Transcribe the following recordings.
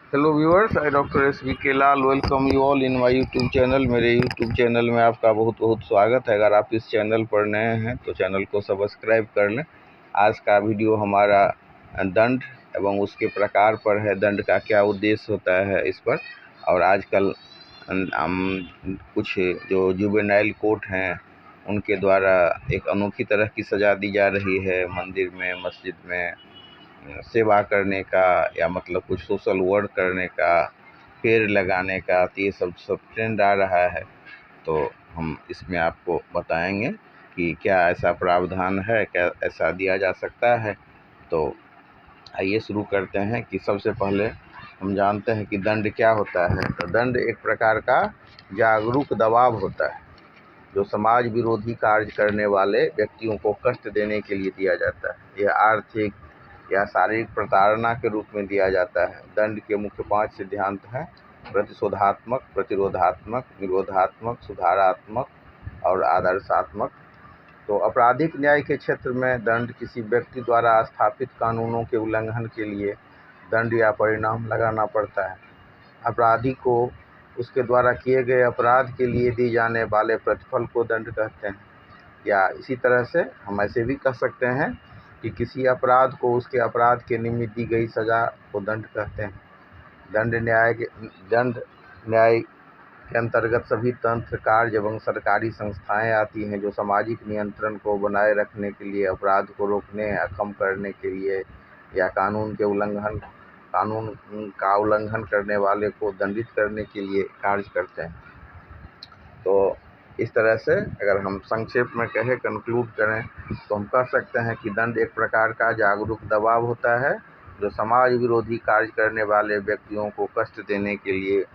Hello viewers, I doctor S. केलाल welcome you all in my YouTube channel. मेरे YouTube channel में आपका बहुत बहुत स्वागत है। अगर आप इस चैनल पर नए हैं तो चैनल को सब्सक्राइब कर लें। आज का वीडियो हमारा दंड एवं उसके प्रकार पर है। दंड का क्या उद्देश्य होता है इस पर, और आजकल हम कुछ जो जुवेनाइल कोर्ट हैं उनके द्वारा एक अनोखी तरह की सज़ा दी जा रही है। मंदिर में, मस्जिद में सेवा करने का, या मतलब कुछ सोशल वर्क करने का, पेड़ लगाने का, तो ये सब ट्रेंड आ रहा है। तो हम इसमें आपको बताएंगे कि क्या ऐसा प्रावधान है, क्या ऐसा दिया जा सकता है। तो आइए शुरू करते हैं कि सबसे पहले हम जानते हैं कि दंड क्या होता है। तो दंड एक प्रकार का जागरूक दबाव होता है जो समाज विरोधी कार्य करने वाले व्यक्तियों को कष्ट देने के लिए दिया जाता है। यह आर्थिक या शारीरिक प्रताड़ना के रूप में दिया जाता है। दंड के मुख्य 5 सिद्धांत हैं: प्रतिशोधात्मक, प्रतिरोधात्मक, निरोधात्मक, सुधारात्मक और आदर्शात्मक। तो आपराधिक न्याय के क्षेत्र में दंड किसी व्यक्ति द्वारा स्थापित कानूनों के उल्लंघन के लिए दंड या परिणाम लगाना पड़ता है। अपराधी को उसके द्वारा किए गए अपराध के लिए दी जाने वाले प्रतिफल को दंड कहते हैं। या इसी तरह से हम ऐसे भी कह सकते हैं कि किसी अपराध को उसके अपराध के निमित्त दी गई सज़ा को दंड कहते हैं। दंड न्याय के अंतर्गत सभी तंत्र, कार्य एवं सरकारी संस्थाएं आती हैं जो सामाजिक नियंत्रण को बनाए रखने के लिए, अपराध को रोकने या कम करने के लिए, या कानून का उल्लंघन करने वाले को दंडित करने के लिए कार्य करते हैं। तो इस तरह से अगर हम संक्षेप में कहें, कंक्लूड करें, तो हम कह सकते हैं कि दंड एक प्रकार का जागरूक दबाव होता है जो समाज विरोधी कार्य करने वाले व्यक्तियों को कष्ट देने के लिए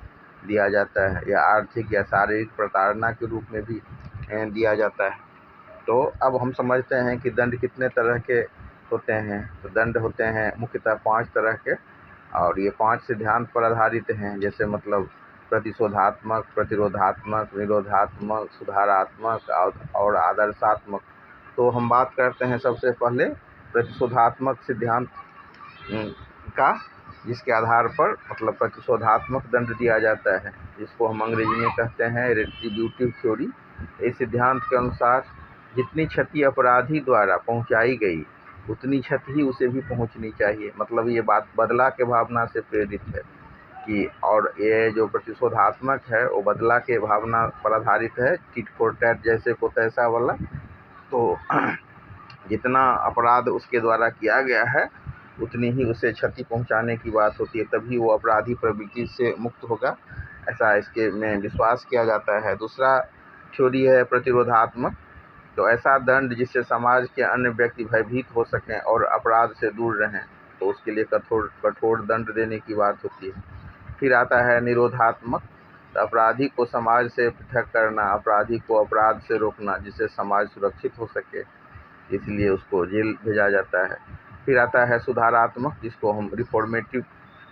दिया जाता है, या आर्थिक या शारीरिक प्रताड़ना के रूप में भी दिया जाता है। तो अब हम समझते हैं कि दंड कितने तरह के होते हैं। तो दंड होते हैं मुख्यतः 5 तरह के, और ये 5 सिद्धांत पर आधारित हैं। जैसे मतलब प्रतिशोधात्मक, प्रतिरोधात्मक, निरोधात्मक, सुधारात्मक और आदर्शात्मक। तो हम बात करते हैं सबसे पहले प्रतिशोधात्मक सिद्धांत का, जिसके आधार पर मतलब प्रतिशोधात्मक दंड दिया जाता है, जिसको हम अंग्रेजी में कहते हैं रेट्रिब्यूटिव थ्योरी। इस सिद्धांत के अनुसार जितनी क्षति अपराधी द्वारा पहुंचाई गई उतनी क्षति ही उसे भी पहुंचनी चाहिए। मतलब ये बात बदला के भावना से प्रेरित है कि, और ये जो प्रतिशोधात्मक है वो बदला के भावना पर आधारित है, टिट फॉर टैट जैसे को तैसा वाला। तो जितना अपराध उसके द्वारा किया गया है उतनी ही उसे क्षति पहुंचाने की बात होती है, तभी वो अपराधी प्रवृत्ति से मुक्त होगा, ऐसा इसके में विश्वास किया जाता है। दूसरा थ्योरी है प्रतिरोधात्मक। तो ऐसा दंड जिससे समाज के अन्य व्यक्ति भयभीत हो सकें और अपराध से दूर रहें, तो उसके लिए कठोर दंड देने की बात होती है। फिर आता है निरोधात्मक। तो अपराधी को समाज से पृथक करना, अपराधी को अपराध से रोकना, जिससे समाज सुरक्षित हो सके, इसलिए उसको जेल भेजा जाता है। फिर आता है सुधारात्मक, जिसको हम रिफॉर्मेटिव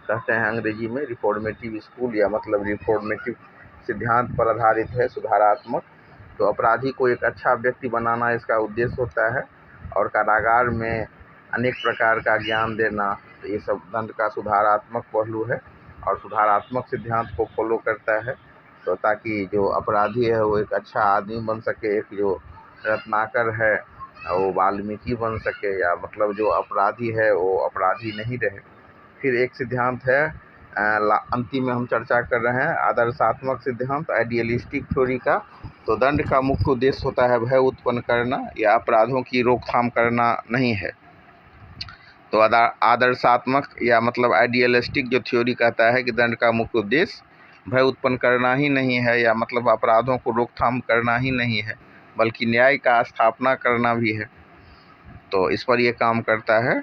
कहते हैं अंग्रेजी में। रिफॉर्मेटिव स्कूल या मतलब रिफॉर्मेटिव सिद्धांत पर आधारित है सुधारात्मक। तो अपराधी को एक अच्छा व्यक्ति बनाना इसका उद्देश्य होता है, और कारागार में अनेक प्रकार का ज्ञान देना, तो ये सब दंड का सुधारात्मक पहलू है, और सुधारात्मक सिद्धांत को फॉलो करता है। तो ताकि जो अपराधी है वो एक अच्छा आदमी बन सके, एक जो रत्नाकर है वो वाल्मीकि बन सके, या मतलब जो अपराधी है वो अपराधी नहीं रहे। फिर एक सिद्धांत है अंतिम में हम चर्चा कर रहे हैं, आदर्शात्मक सिद्धांत, आइडियलिस्टिक थ्योरी का। तो दंड का मुख्य उद्देश्य होता है भय उत्पन्न करना या अपराधों की रोकथाम करना नहीं है। तो आदर्शात्मक या मतलब आइडियलिस्टिक जो थ्योरी कहता है कि दंड का मुख्य उद्देश्य भय उत्पन्न करना ही नहीं है, या मतलब अपराधों को रोकथाम करना ही नहीं है, बल्कि न्याय का स्थापना करना भी है। तो इस पर यह काम करता है,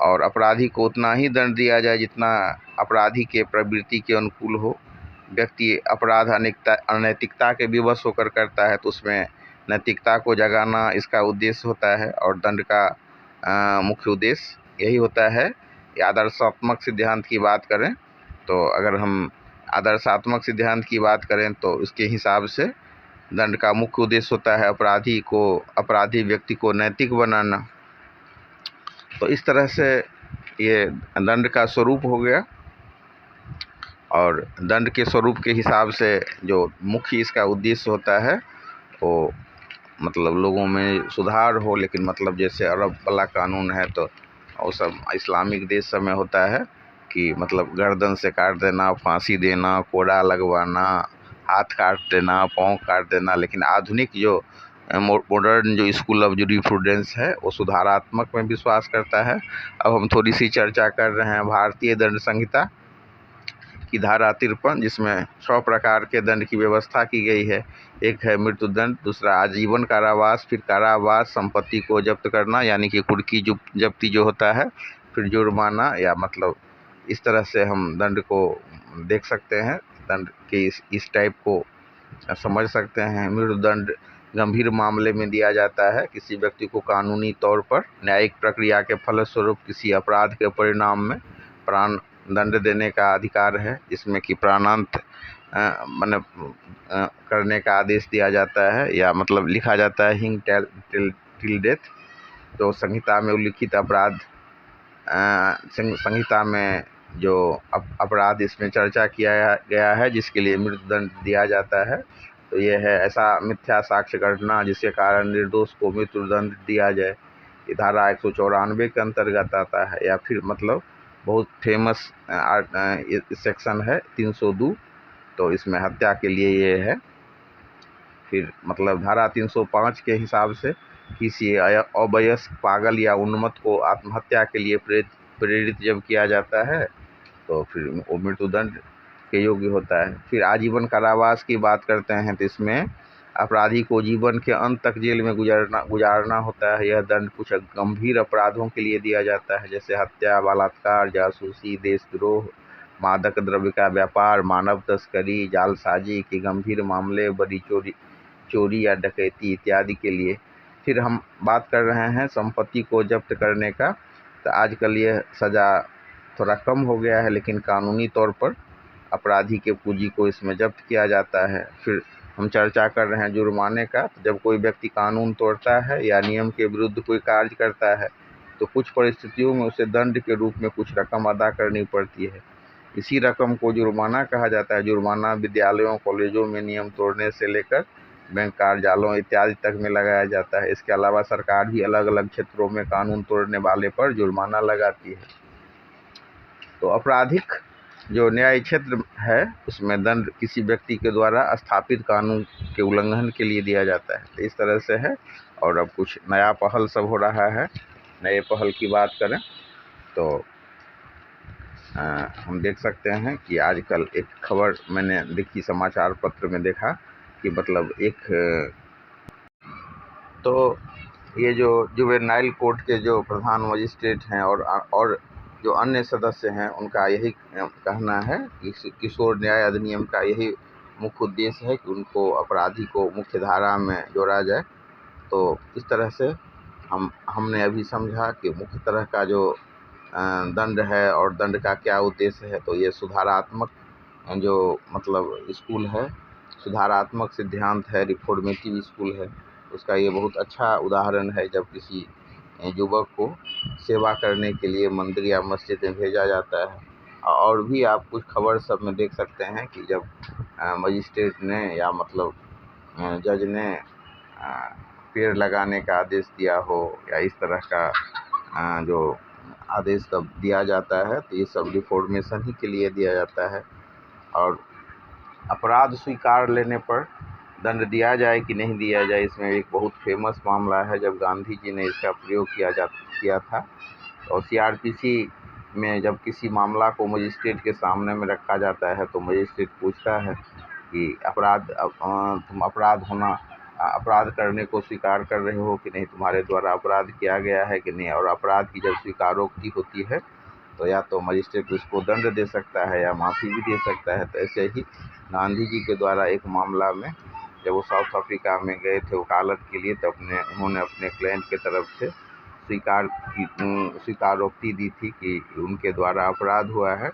और अपराधी को उतना ही दंड दिया जाए जितना अपराधी के प्रवृत्ति के अनुकूल हो। व्यक्ति अपराध अनैतिकता के विवश होकर करता है, तो उसमें नैतिकता को जगाना इसका उद्देश्य होता है, और दंड का मुख्य उद्देश्य यही होता है। आदर्शात्मक सिद्धांत की बात करें, तो अगर हम आदर्शात्मक सिद्धांत की बात करें तो उसके हिसाब से दंड का मुख्य उद्देश्य होता है अपराधी व्यक्ति को नैतिक बनाना। तो इस तरह से ये दंड का स्वरूप हो गया। और दंड के स्वरूप के हिसाब से जो मुख्य इसका उद्देश्य होता है वो मतलब लोगों में सुधार हो। लेकिन मतलब जैसे अरब वाला कानून है तो वो सब इस्लामिक देश सब में होता है कि मतलब गर्दन से काट देना, फांसी देना, कोड़ा लगवाना, हाथ काट देना, पाँव काट देना। लेकिन आधुनिक जो मॉडर्न जो स्कूल ऑफ जूरिस्प्रूडेंस है वो सुधारात्मक में विश्वास करता है। अब हम थोड़ी सी चर्चा कर रहे हैं भारतीय दंड संहिता की धारा 53, जिसमें 6 प्रकार के दंड की व्यवस्था की गई है। एक है मृत्युदंड, दूसरा आजीवन कारावास, फिर कारावास, संपत्ति को जब्त करना यानी कि कुर्की जब्ती जो होता है, फिर जुर्माना, या मतलब इस तरह से हम दंड को देख सकते हैं, दंड के इस टाइप को समझ सकते हैं। मृत्युदंड गंभीर मामले में दिया जाता है। किसी व्यक्ति को कानूनी तौर पर न्यायिक प्रक्रिया के फलस्वरूप किसी अपराध के परिणाम में प्राण दंड देने का अधिकार है, जिसमें कि प्राणांत करने का आदेश दिया जाता है, या मतलब लिखा जाता है हिंग टिल डेथ। तो संहिता में उल्लिखित अपराध संहिता में जो अपराध इसमें चर्चा किया गया है जिसके लिए मृत्युदंड दिया जाता है, तो ये है ऐसा मिथ्या साक्ष्य घटना जिसके कारण निर्दोष को मृत्युदंड दिया जाए, धारा 194 के अंतर्गत आता है। या फिर मतलब बहुत फेमस सेक्शन है 302, तो इसमें हत्या के लिए ये है। फिर मतलब धारा 305 के हिसाब से किसी अवयस्क, पागल या उन्मत्त को आत्महत्या के लिए प्रेरित जब किया जाता है तो फिर वो मृत्युदंड के योग्य होता है। फिर आजीवन कारावास की बात करते हैं तो इसमें अपराधी को जीवन के अंत तक जेल में गुजारना होता है। यह दंड कुछ गंभीर अपराधों के लिए दिया जाता है, जैसे हत्या, बलात्कार, जासूसी, देशद्रोह, मादक द्रव्य का व्यापार, मानव तस्करी, जालसाजी के गंभीर मामले, बड़ी चोरी या डकैती इत्यादि के लिए। फिर हम बात कर रहे हैं संपत्ति को जब्त करने का, तो आजकल यह सज़ा थोड़ा कम हो गया है, लेकिन कानूनी तौर पर अपराधी के पूंजी को इसमें जब्त किया जाता है। फिर हम चर्चा कर रहे हैं जुर्माने का। तो जब कोई व्यक्ति कानून तोड़ता है या नियम के विरुद्ध कोई कार्य करता है तो कुछ परिस्थितियों में उसे दंड के रूप में कुछ रकम अदा करनी पड़ती है। इसी रकम को जुर्माना कहा जाता है। जुर्माना विद्यालयों, कॉलेजों में नियम तोड़ने से लेकर बैंक कार्यालयों इत्यादि तक में लगाया जाता है। इसके अलावा सरकार भी अलग अलग क्षेत्रों में कानून तोड़ने वाले पर जुर्माना लगाती है। तो आपराधिक जो न्याय क्षेत्र है उसमें दंड किसी व्यक्ति के द्वारा स्थापित कानून के उल्लंघन के लिए दिया जाता है। तो इस तरह से है। और अब कुछ नया पहल सब हो रहा है। नए पहल की बात करें तो हम देख सकते हैं कि आजकल एक खबर मैंने देखी, समाचार पत्र में देखा कि मतलब तो ये जो जुवेनाइल कोर्ट के जो प्रधान मजिस्ट्रेट हैं और जो अन्य सदस्य हैं उनका यही कहना है कि किशोर न्याय अधिनियम का यही मुख्य उद्देश्य है कि उनको, अपराधी को मुख्य धारा में जोड़ा जाए। तो इस तरह से हमने अभी समझा कि मुख्य तरह का जो दंड है और दंड का क्या उद्देश्य है। तो ये सुधारात्मक जो मतलब स्कूल है, सुधारात्मक सिद्धांत है, रिफॉर्मेटिव स्कूल है, उसका ये बहुत अच्छा उदाहरण है। जब किसी युवक को सेवा करने के लिए मंदिर या मस्जिद में भेजा जाता है। और भी आप कुछ खबर सब में देख सकते हैं कि जब मजिस्ट्रेट ने या मतलब जज ने पेड़ लगाने का आदेश दिया हो या इस तरह का जो आदेश तब दिया जाता है, तो ये सब रिफॉर्मेशन ही के लिए दिया जाता है। और अपराध स्वीकार लेने पर दंड दिया जाए कि नहीं दिया जाए, इसमें एक बहुत फेमस मामला है जब गांधी जी ने इसका प्रयोग किया था। और सीआरपीसी में जब किसी मामला को मजिस्ट्रेट के सामने में रखा जाता है तो मजिस्ट्रेट पूछता है कि तुम अपराध करने को स्वीकार कर रहे हो कि नहीं, तुम्हारे द्वारा अपराध किया गया है कि नहीं। और अपराध की जब स्वीकारोक्ति होती है तो या तो मजिस्ट्रेट उसको दंड दे सकता है या माफ़ी भी दे सकता है। तो ऐसे ही गांधी जी के द्वारा एक मामला में जब वो साउथ अफ्रीका में गए थे वकालत के लिए, तो उन्होंने अपने क्लाइंट के तरफ से स्वीकारोक्ति दी थी कि उनके द्वारा अपराध हुआ है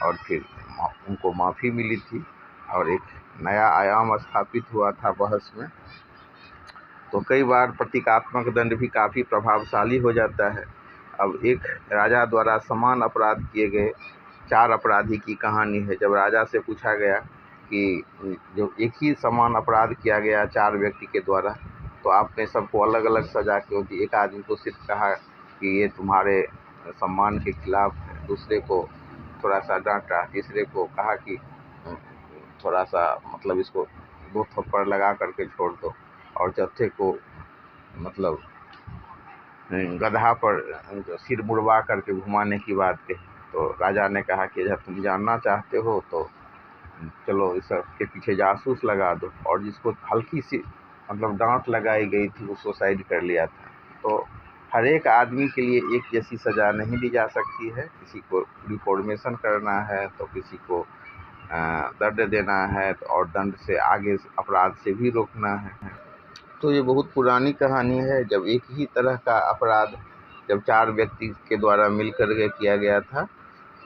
और फिर उनको माफ़ी मिली थी और एक नया आयाम स्थापित हुआ था बहस में। तो कई बार प्रतीकात्मक दंड भी काफ़ी प्रभावशाली हो जाता है। अब एक राजा द्वारा समान अपराध किए गए 4 अपराधी की कहानी है। जब राजा से पूछा गया कि जो एक ही समान अपराध किया गया 4 व्यक्ति के द्वारा, तो आपने सबको अलग अलग सजा क्यों दी? एक आदमी को सिर्फ कहा कि ये तुम्हारे सम्मान के खिलाफ है, दूसरे को थोड़ा सा डांटा, तीसरे को कहा कि थोड़ा सा मतलब इसको 2 थप्पड़ लगा करके छोड़ दो, और चौथे को मतलब गधा पर सिर मुड़वा करके घुमाने की बात कही। तो राजा ने कहा कि जब तुम जानना चाहते हो तो चलो इस के पीछे जासूस लगा दो, और जिसको हल्की सी मतलब डांट लगाई गई थी उसको साइड कर लिया था। तो हर एक आदमी के लिए एक जैसी सज़ा नहीं दी जा सकती है। किसी को रिफॉर्मेशन करना है तो किसी को दंड देना है, और दंड से आगे अपराध से भी रोकना है। तो ये बहुत पुरानी कहानी है। जब एक ही तरह का अपराध जब 4 व्यक्ति के द्वारा मिल कर के किया गया था,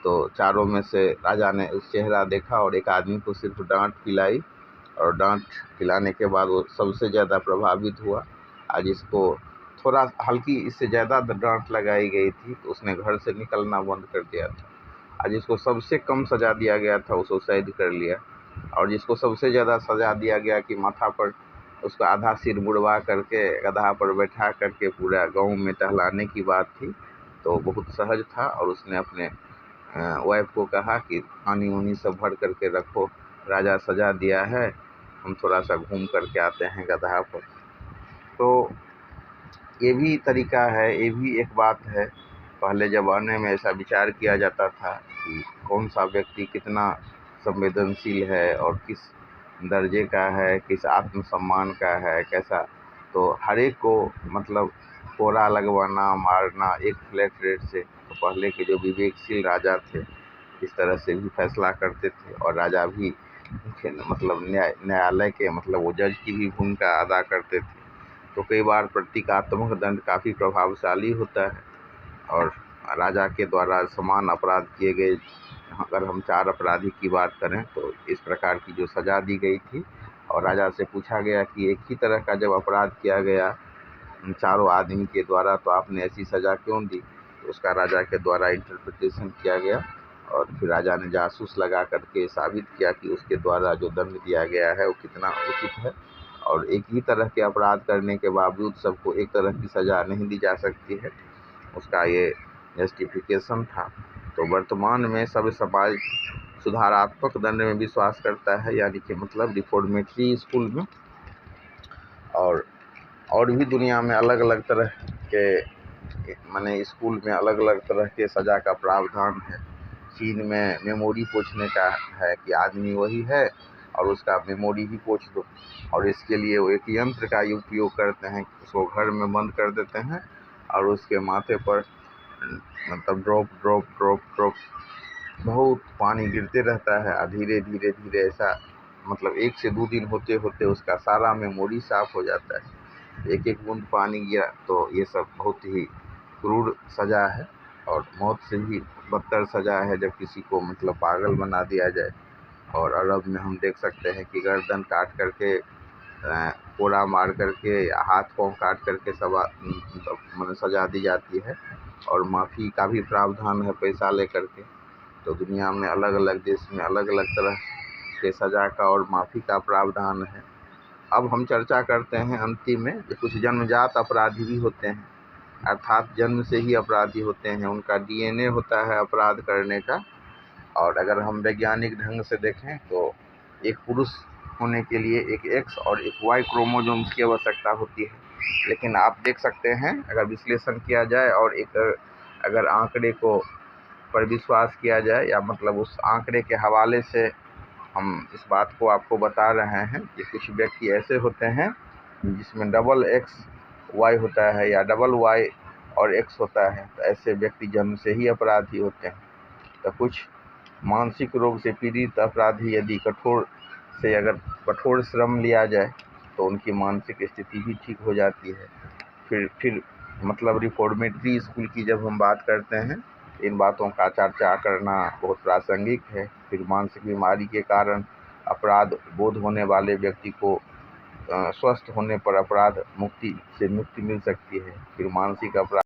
तो चारों में से राजा ने उस चेहरा देखा और एक आदमी को सिर्फ डांट खिलाई, और डांट खिलाने के बाद वो सबसे ज़्यादा प्रभावित हुआ। आज इसको थोड़ा हल्की इससे ज़्यादा डांट लगाई गई थी तो उसने घर से निकलना बंद कर दिया था। आज जिसको सबसे कम सज़ा दिया गया था वो सुसाइड कर लिया, और जिसको सबसे ज़्यादा सज़ा दिया गया कि माथा पर उसका आधा सिर मुड़वा करके गधा पर बैठा करके पूरा गांव में टहलाने की बात थी, तो बहुत सहज था। और उसने अपने वाइफ को कहा कि पानी उनी सब भर करके रखो, राजा सजा दिया है, हम थोड़ा सा घूम करके आते हैं गधा पर। तो ये भी तरीका है, ये भी एक बात है। पहले ज़माने में ऐसा विचार किया जाता था कि कौन सा व्यक्ति कितना संवेदनशील है और किस दर्जे का है, किस आत्मसम्मान का है, कैसा। तो हर एक को मतलब कोड़ा लगवाना, मारना एक फ्लैट रेट से। तो पहले के जो विवेकशील राजा थे इस तरह से भी फैसला करते थे, और राजा भी मतलब न्यायालय के मतलब वो जज की भी भूमिका अदा करते थे। तो कई बार प्रतीकात्मक दंड काफ़ी प्रभावशाली होता है, और राजा के द्वारा समान अपराध किए गए, अगर हम 4 अपराधी की बात करें तो इस प्रकार की जो सज़ा दी गई थी, और राजा से पूछा गया कि एक ही तरह का जब अपराध किया गया चारों आदमी के द्वारा तो आपने ऐसी सज़ा क्यों दी? तो उसका राजा के द्वारा इंटरप्रिटेशन किया गया, और फिर राजा ने जासूस लगा करके साबित किया कि उसके द्वारा जो दंड दिया गया है वो कितना उचित है, और एक ही तरह के अपराध करने के बावजूद सबको एक तरह की सज़ा नहीं दी जा सकती है। उसका ये जस्टिफिकेशन था। तो वर्तमान में सब समाज सुधारात्मक दंड में विश्वास करता है, यानी कि मतलब रिफॉर्मेटरी स्कूल में, और भी दुनिया में अलग अलग तरह के माने स्कूल में अलग अलग तरह के सज़ा का प्रावधान है। चीन में मेमोरी पोंछने का है कि आदमी वही है और उसका मेमोरी ही पोंछ दो, और इसके लिए वो एक यंत्र का उपयोग करते हैं, उसको घर में बंद कर देते हैं और उसके माथे पर मतलब ड्रॉप ड्रॉप ड्रॉप ड्रॉप बहुत पानी गिरते रहता है, और धीरे धीरे धीरे ऐसा मतलब 1 से 2 दिन होते होते उसका सारा मेमोरी साफ हो जाता है। एक एक बूंद पानी गिरा। तो ये सब बहुत ही क्रूर सज़ा है, और मौत से भी बदतर सज़ा है जब किसी को मतलब पागल बना दिया जाए। और अरब में हम देख सकते हैं कि गर्दन काट करके, कोड़ा मार करके, हाथ पाँव काट करके सब मतलब सज़ा दी जाती है, और माफ़ी का भी प्रावधान है पैसा लेकर के। तो दुनिया में अलग अलग देश में अलग अलग तरह के सज़ा का और माफ़ी का प्रावधान है। अब हम चर्चा करते हैं अंतिम में, जो कुछ जन्मजात अपराधी भी होते हैं, अर्थात जन्म से ही अपराधी होते हैं, उनका डीएनए होता है अपराध करने का। और अगर हम वैज्ञानिक ढंग से देखें तो एक पुरुष होने के लिए एक एक्स और एक वाई क्रोमोसोम्स की आवश्यकता होती है। लेकिन आप देख सकते हैं अगर विश्लेषण किया जाए और एक अगर आंकड़े को पर विश्वास किया जाए, या मतलब उस आंकड़े के हवाले से हम इस बात को आपको बता रहे हैं कि कुछ व्यक्ति ऐसे होते हैं जिसमें डबल एक्स वाई होता है या डबल वाई और एक्स होता है, तो ऐसे व्यक्ति जन्म से ही अपराधी होते हैं। तो कुछ मानसिक रोग से पीड़ित अपराधी यदि अगर कठोर श्रम लिया जाए तो उनकी मानसिक स्थिति भी ठीक हो जाती है। फिर मतलब रिफॉर्मेटरी स्कूल की जब हम बात करते हैं, इन बातों का चर्चा करना बहुत प्रासंगिक है। फिर मानसिक बीमारी के कारण अपराध बोध होने वाले व्यक्ति को स्वस्थ होने पर अपराध मुक्ति से मुक्ति मिल सकती है। फिर मानसिक अपराध